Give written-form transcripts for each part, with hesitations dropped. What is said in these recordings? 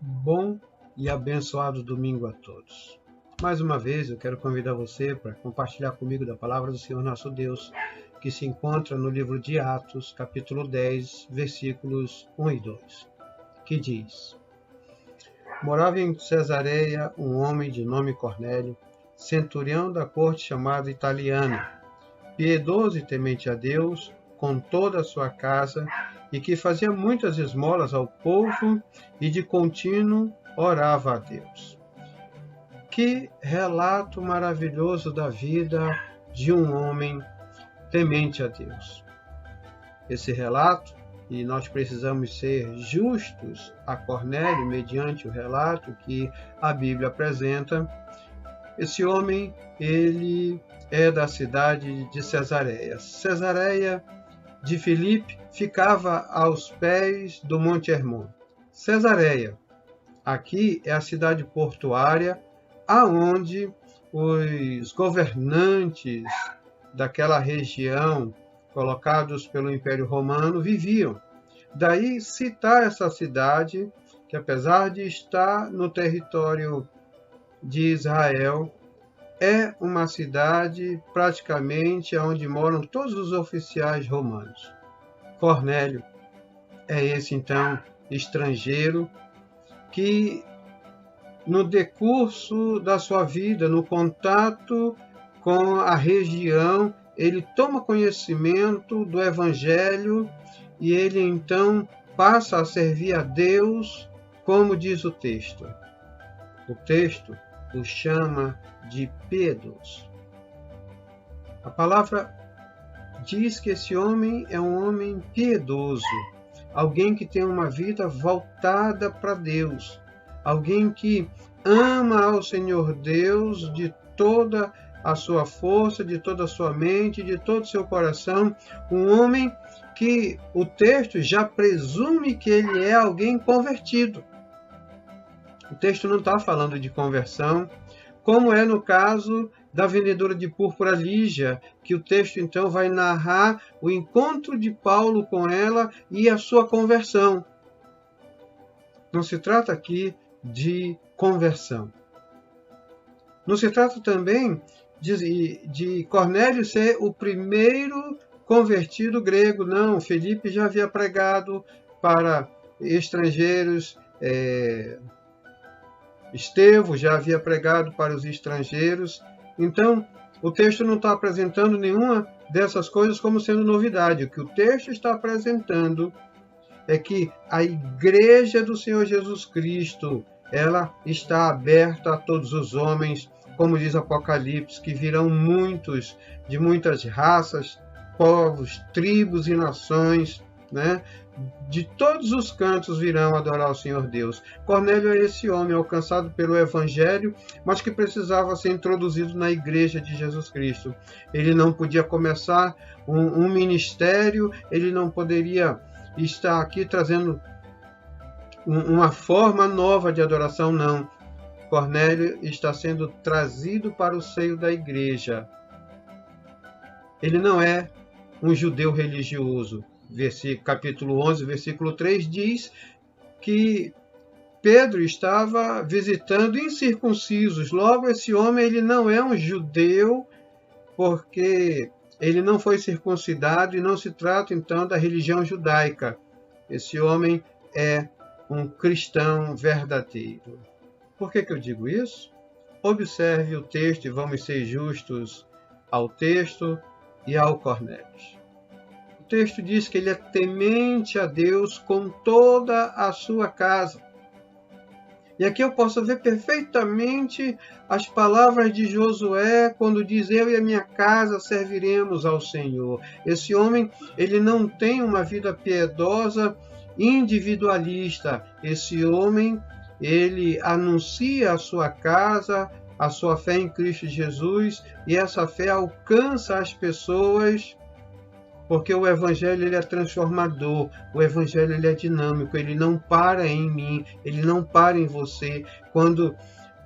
Bom e abençoado domingo a todos. Mais uma vez eu quero convidar você para compartilhar comigo da palavra do Senhor nosso Deus, que se encontra no livro de Atos, capítulo 10, versículos 1 e 2, que diz: Morava em Cesareia um homem de nome Cornélio, centurião da corte chamado Italiana, piedoso e temente a Deus, com toda a sua casa, e que fazia muitas esmolas ao povo e de contínuo orava a Deus. Que relato maravilhoso da vida de um homem temente a Deus. Esse relato, e nós precisamos ser justos a Cornélio, mediante o relato que a Bíblia apresenta. Esse homem, ele é da cidade de Cesareia. Cesareia de Filipe ficava aos pés do Monte Hermon. Cesareia, aqui é a cidade portuária, aonde os governantes daquela região, colocados pelo Império Romano, viviam. Daí citar essa cidade, que apesar de estar no território de Israel, é uma cidade praticamente onde moram todos os oficiais romanos. Cornélio é esse, então, estrangeiro que, no decurso da sua vida, no contato com a região, ele toma conhecimento do Evangelho e ele, então, passa a servir a Deus, como diz o texto. O texto o chama de piedoso. A palavra diz que esse homem é um homem piedoso, alguém que tem uma vida voltada para Deus, alguém que ama ao Senhor Deus de toda a sua força, de toda a sua mente, de todo o seu coração, um homem que o texto já presume que ele é alguém convertido. O texto não está falando de conversão, como é no caso da vendedora de púrpura Lígia, que o texto então vai narrar o encontro de Paulo com ela e a sua conversão. Não se trata aqui de conversão. Não se trata também de Cornélio ser o primeiro convertido grego. Não, Filipe já havia pregado para estrangeiros, Estevão já havia pregado para os estrangeiros. Então, o texto não está apresentando nenhuma dessas coisas como sendo novidade. O que o texto está apresentando é que a igreja do Senhor Jesus Cristo, ela está aberta a todos os homens, como diz Apocalipse, que virão muitos, de muitas raças, povos, tribos e nações, né? De todos os cantos virão adorar o Senhor Deus. Cornélio é esse homem alcançado pelo Evangelho, mas que precisava ser introduzido na igreja de Jesus Cristo. Ele não podia começar um ministério, ele não poderia estar aqui trazendo uma forma nova de adoração, não. Cornélio está sendo trazido para o seio da igreja. Ele não é um judeu religioso. Capítulo 11, versículo 3, diz que Pedro estava visitando incircuncisos. Logo, esse homem ele não é um judeu, porque ele não foi circuncidado e não se trata, então, da religião judaica. Esse homem é um cristão verdadeiro. Por que eu digo isso? Observe o texto e vamos ser justos ao texto e ao Cornélio. O texto diz que ele é temente a Deus com toda a sua casa. E aqui eu posso ver perfeitamente as palavras de Josué quando diz: eu e a minha casa serviremos ao Senhor. Esse homem, ele não tem uma vida piedosa individualista. Esse homem, ele anuncia a sua casa, a sua fé em Cristo Jesus, e essa fé alcança as pessoas, porque o Evangelho ele é transformador, o Evangelho ele é dinâmico, ele não para em mim, ele não para em você. Quando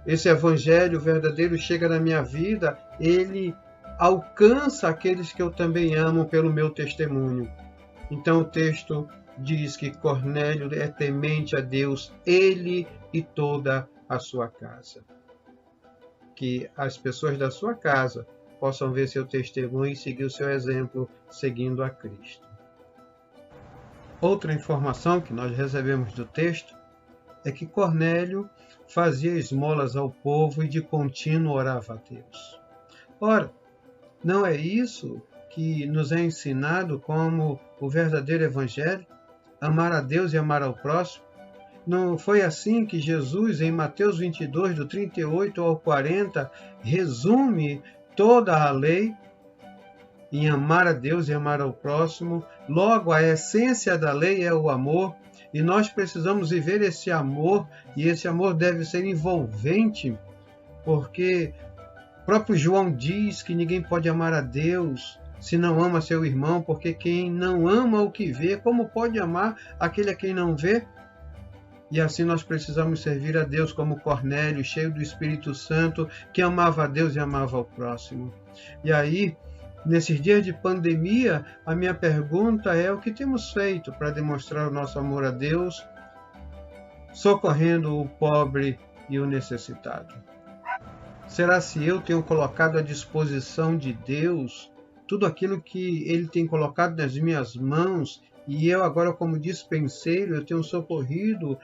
esse Evangelho verdadeiro chega na minha vida, ele alcança aqueles que eu também amo pelo meu testemunho. Então o texto diz que Cornélio é temente a Deus, ele e toda a sua casa. Que as pessoas da sua casa possam ver seu testemunho e seguir o seu exemplo, seguindo a Cristo. Outra informação que nós recebemos do texto é que Cornélio fazia esmolas ao povo e de contínuo orava a Deus. Ora, não é isso que nos é ensinado como o verdadeiro evangelho? Amar a Deus e amar ao próximo? Não foi assim que Jesus, em Mateus 22, do 38 ao 40, resume toda a lei em amar a Deus e amar ao próximo? Logo, a essência da lei é o amor, e nós precisamos viver esse amor, e esse amor deve ser envolvente, porque o próprio João diz que ninguém pode amar a Deus se não ama seu irmão, porque quem não ama o que vê, como pode amar aquele a quem não vê? E assim nós precisamos servir a Deus como Cornélio, cheio do Espírito Santo, que amava a Deus e amava ao próximo. E aí, nesses dias de pandemia, a minha pergunta é: o que temos feito para demonstrar o nosso amor a Deus, socorrendo o pobre e o necessitado? Será se eu tenho colocado à disposição de Deus tudo aquilo que Ele tem colocado nas minhas mãos, e eu agora, como dispenseiro, eu tenho socorrido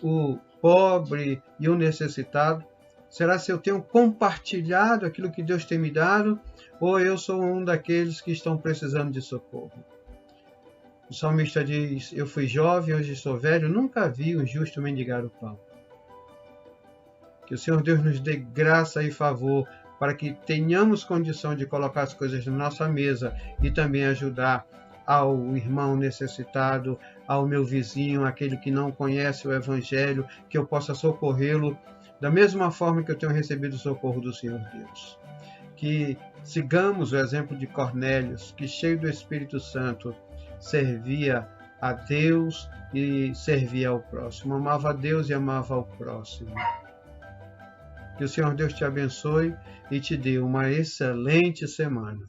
o pobre e o necessitado? Será se eu tenho compartilhado aquilo que Deus tem me dado, ou eu sou um daqueles que estão precisando de socorro? O salmista diz: eu fui jovem, hoje sou velho, nunca vi um justo mendigar o pão. Que o Senhor Deus nos dê graça e favor para que tenhamos condição de colocar as coisas na nossa mesa e também ajudar ao irmão necessitado, ao meu vizinho, aquele que não conhece o Evangelho, que eu possa socorrê-lo da mesma forma que eu tenho recebido o socorro do Senhor Deus. Que sigamos o exemplo de Cornélio, que cheio do Espírito Santo, servia a Deus e servia ao próximo, amava a Deus e amava ao próximo. Que o Senhor Deus te abençoe e te dê uma excelente semana.